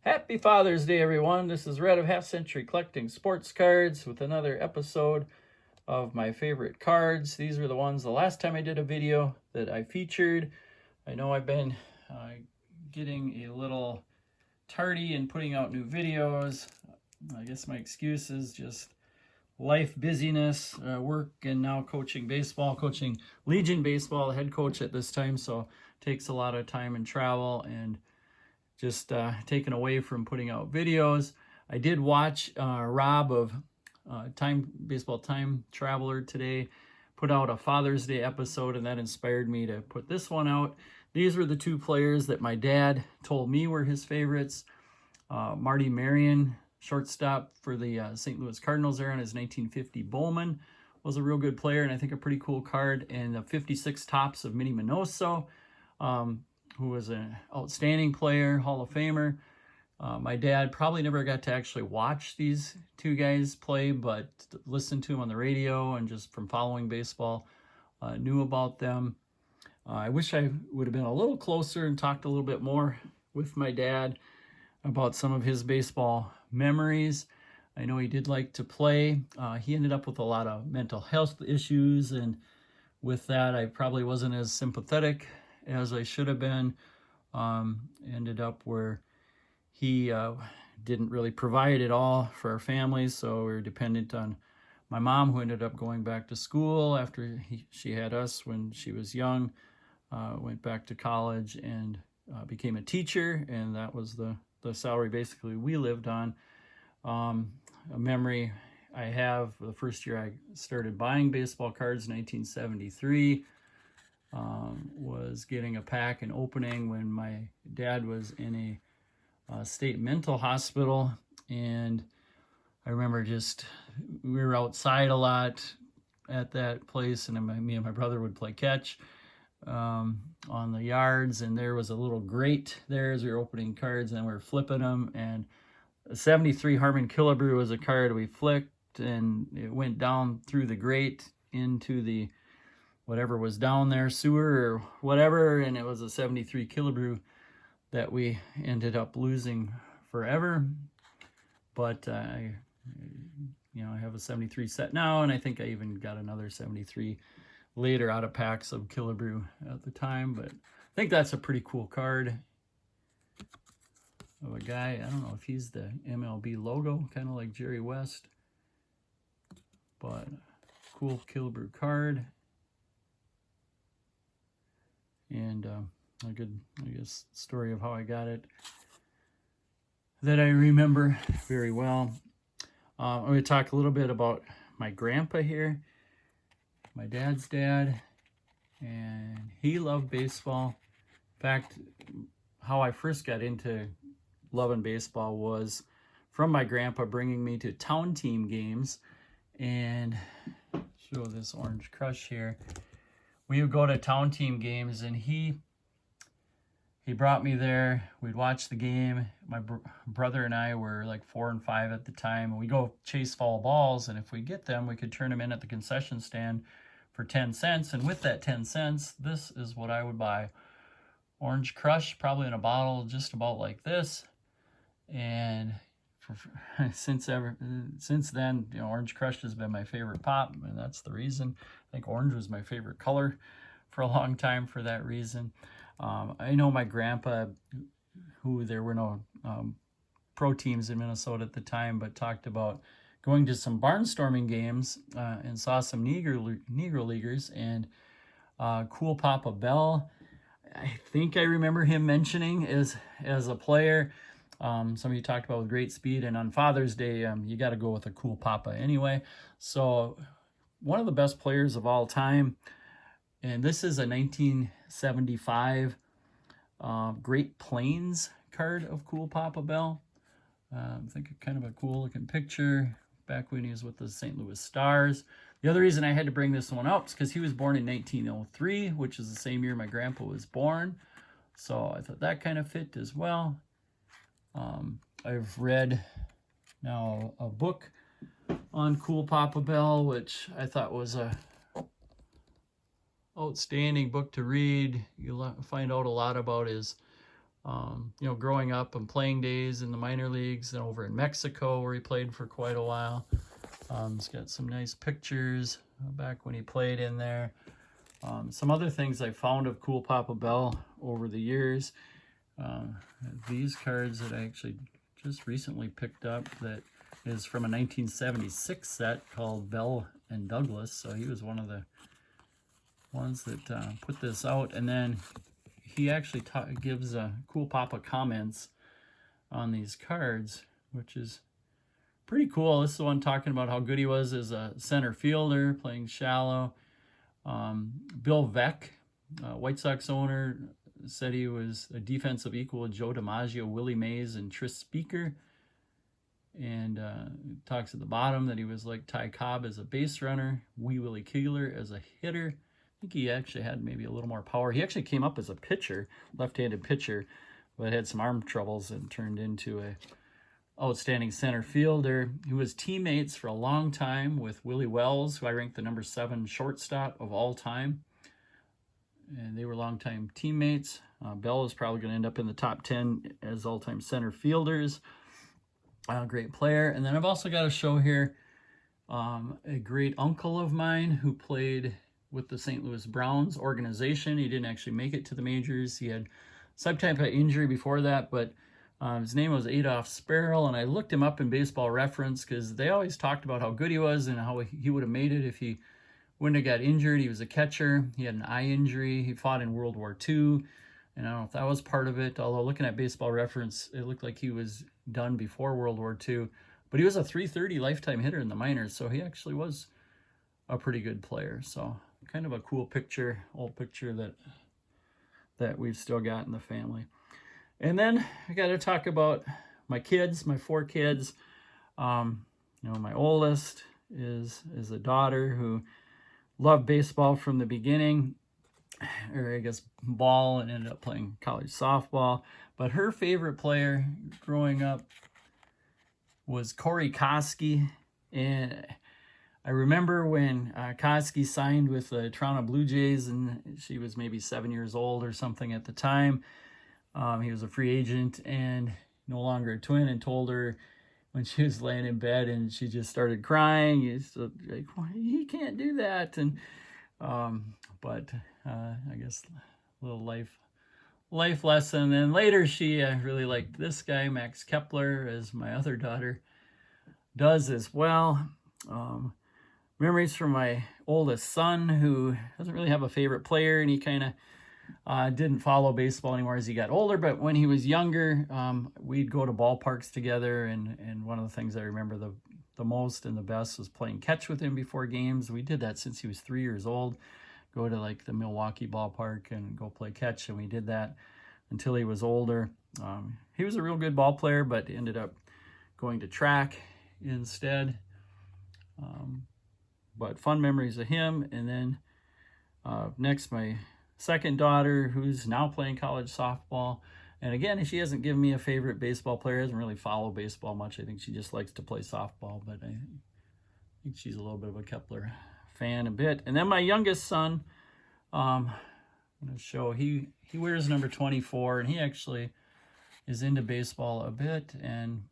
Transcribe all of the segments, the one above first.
Happy Father's Day, everyone. This is Red of Half Century Collecting Sports Cards with another episode of my favorite cards. These were the ones the last time I did a video that I featured. I know I've been getting a little tardy in putting out new videos. I guess my excuse is just life busyness, work, and now coaching baseball, coaching Legion baseball, head coach at this time, so it takes a lot of time and travel and just taken away from putting out videos. I did watch Rob of Baseball Time Traveler today put out a Father's Day episode, and that inspired me to put this one out. These were the two players that my dad told me were his favorites. Marty Marion, shortstop for the St. Louis Cardinals there on his 1950 Bowman, was a real good player, and I think a pretty cool card. And the 56 Tops of Minnie Minoso, who was an outstanding player, Hall of Famer. My dad probably never got to actually watch these two guys play, but listened to them on the radio and just from following baseball, knew about them. I wish I would have been a little closer and talked a little bit more with my dad about some of his baseball memories. I know he did like to play. He ended up with a lot of mental health issues, and with that, I probably wasn't as sympathetic as I should have been. Ended up where he didn't really provide at all for our family, so we were dependent on my mom, who ended up going back to school after she had us when she was young, went back to college and became a teacher, and that was the salary basically we lived on. A memory I have, the first year I started buying baseball cards, 1973, was getting a pack and opening when my dad was in a state mental hospital. And I remember we were outside a lot at that place, and me and my brother would play catch on the yards, and there was a little grate there as we were opening cards, and we were flipping them, and a 73 Harmon Killebrew was a card we flicked, and it went down through the grate into the whatever was down there, sewer or whatever, and it was a 73 Killebrew that we ended up losing forever. But I have a 73 set now, and I think I even got another 73 later out of packs of Killebrew at the time. But I think that's a pretty cool card of a guy. I don't know if he's the MLB logo, kind of like Jerry West, but cool Killebrew card. And a good, story of how I got it that I remember very well. I'm going to talk a little bit about my grandpa here, my dad's dad, and he loved baseball. In fact, how I first got into loving baseball was from my grandpa bringing me to town team games. And show this Orange Crush here. We would go to town team games, and he brought me there. We'd watch the game. My brother and I were like 4 and 5 at the time, and we'd go chase foul balls, and if we get them, we could turn them in at the concession stand for 10 cents, and with that 10 cents, this is what I would buy. Orange Crush, probably in a bottle just about like this, and since then, Orange Crush has been my favorite pop, and that's the reason. I think orange was my favorite color for a long time for that reason. I know my grandpa, who there were no pro teams in Minnesota at the time, but talked about going to some barnstorming games and saw some Negro Leaguers, and Cool Papa Bell, I think I remember him mentioning as a player. Some of you talked about with great speed, and on Father's Day, you got to go with a Cool Papa anyway. So one of the best players of all time, and this is a 1975 Great Plains card of Cool Papa Bell. I think kind of a cool looking picture back when he was with the St. Louis Stars. The other reason I had to bring this one up is because he was born in 1903, which is the same year my grandpa was born. So I thought that kind of fit as well. I've read now a book on Cool Papa Bell, which I thought was a outstanding book to read. You'll find out a lot about his you know, growing up and playing days in the minor leagues and over in Mexico where he played for quite a while. He's got some nice pictures back when he played in there. Some other things I found of Cool Papa Bell over the years. These cards that I actually just recently picked up that is from a 1976 set called Bell and Douglas. So he was one of the ones that put this out. And then he actually gives Cool Papa comments on these cards, which is pretty cool. This is the one talking about how good he was as a center fielder, playing shallow. Bill Veeck, White Sox owner, said he was a defensive equal with Joe DiMaggio, Willie Mays, and Tris Speaker. And talks at the bottom that he was like Ty Cobb as a base runner, Wee Willie Keeler as a hitter. I think he actually had maybe a little more power. He actually came up as a pitcher, left-handed pitcher, but had some arm troubles and turned into a outstanding center fielder. He was teammates for a long time with Willie Wells, who I ranked the number 7 shortstop of all time. And they were longtime teammates. Bell is probably going to end up in the top 10 as all-time center fielders. Great player. And then I've also got to show here a great uncle of mine who played with the St. Louis Browns organization. He didn't actually make it to the majors. He had some type of injury before that, but his name was Adolph Sparrow, and I looked him up in Baseball Reference because they always talked about how good he was and how he would have made it if he wouldn't have got injured. He was a catcher. He had an eye injury. He fought in World War II, and I don't know if that was part of it, although looking at Baseball Reference, it looked like he was done before World War II. But he was a .330 lifetime hitter in the minors, so he actually was a pretty good player. So kind of a cool picture, old picture that we've still got in the family. And then I got to talk about my kids, my 4 kids. You know, my oldest is a daughter who loved baseball from the beginning, or I guess ball, and ended up playing college softball. But her favorite player growing up was Corey Koski. And I remember when Koski signed with the Toronto Blue Jays, and she was maybe 7 years old or something at the time. He was a free agent and no longer a Twin, and told her when she was laying in bed and she just started crying, he's like, well, he can't do that. And but I guess a little life lesson. And later she really liked this guy, Max Kepler, as my other daughter does as well. Memories from my oldest son, who doesn't really have a favorite player, and he kind of didn't follow baseball anymore as he got older. But when he was younger, we'd go to ballparks together, and one of the things I remember the most and the best was playing catch with him before games. We did that since he was 3 years old. Go to like the Milwaukee ballpark and go play catch, and we did that until he was older. He was a real good ball player, but ended up going to track instead. But fun memories of him. And then next, my second daughter, who's now playing college softball. And again, she hasn't given me a favorite baseball player, doesn't really follow baseball much. I think she just likes to play softball, but I think she's a little bit of a Kepler fan a bit. And then my youngest son, I'm going to show, he wears number 24, and he actually is into baseball a bit. And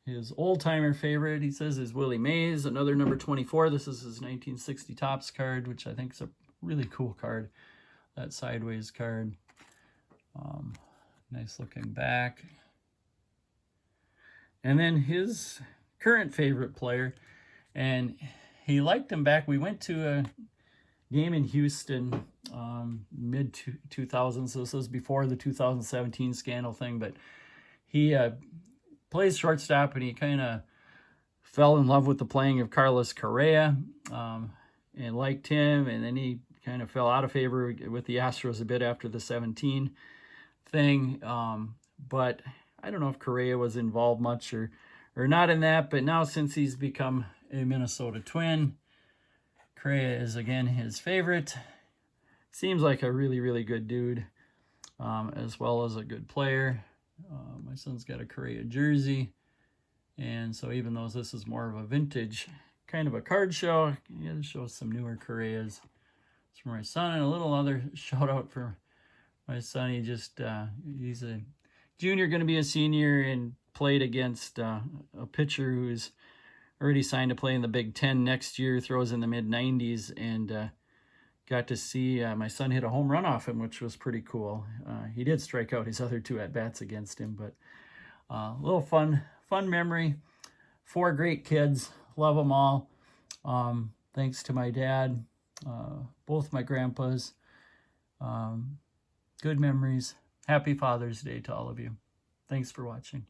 his old-timer favorite, he says, is Willie Mays, another number 24. This is his 1960 Topps card, which I think is a really cool card, that sideways card. Nice looking back. And then his current favorite player, and he liked him back. We went to a game in Houston mid-2000s, so this was before the 2017 scandal thing, but he plays shortstop, and he kind of fell in love with the playing of Carlos Correa and liked him, and then he kind of fell out of favor with the Astros a bit after the 17 thing. But I don't know if Correa was involved much or not in that, but now since he's become a Minnesota Twin, Correa is again his favorite. Seems like a really, really good dude, as well as a good player. My son's got a Correa jersey, and so even though this is more of a vintage kind of a card show, yeah, to show some newer Correas. It's for my son, and a little other shout out for my son. He just he's a junior going to be a senior and played against a pitcher who's already signed to play in the Big Ten next year, throws in the mid-90s, and got to see my son hit a home run off him, which was pretty cool. He did strike out his other 2 at-bats against him, but a little fun memory. 4 great kids, love them all. Thanks to my dad, both my grandpas. Good memories. Happy Father's Day to all of you. Thanks for watching.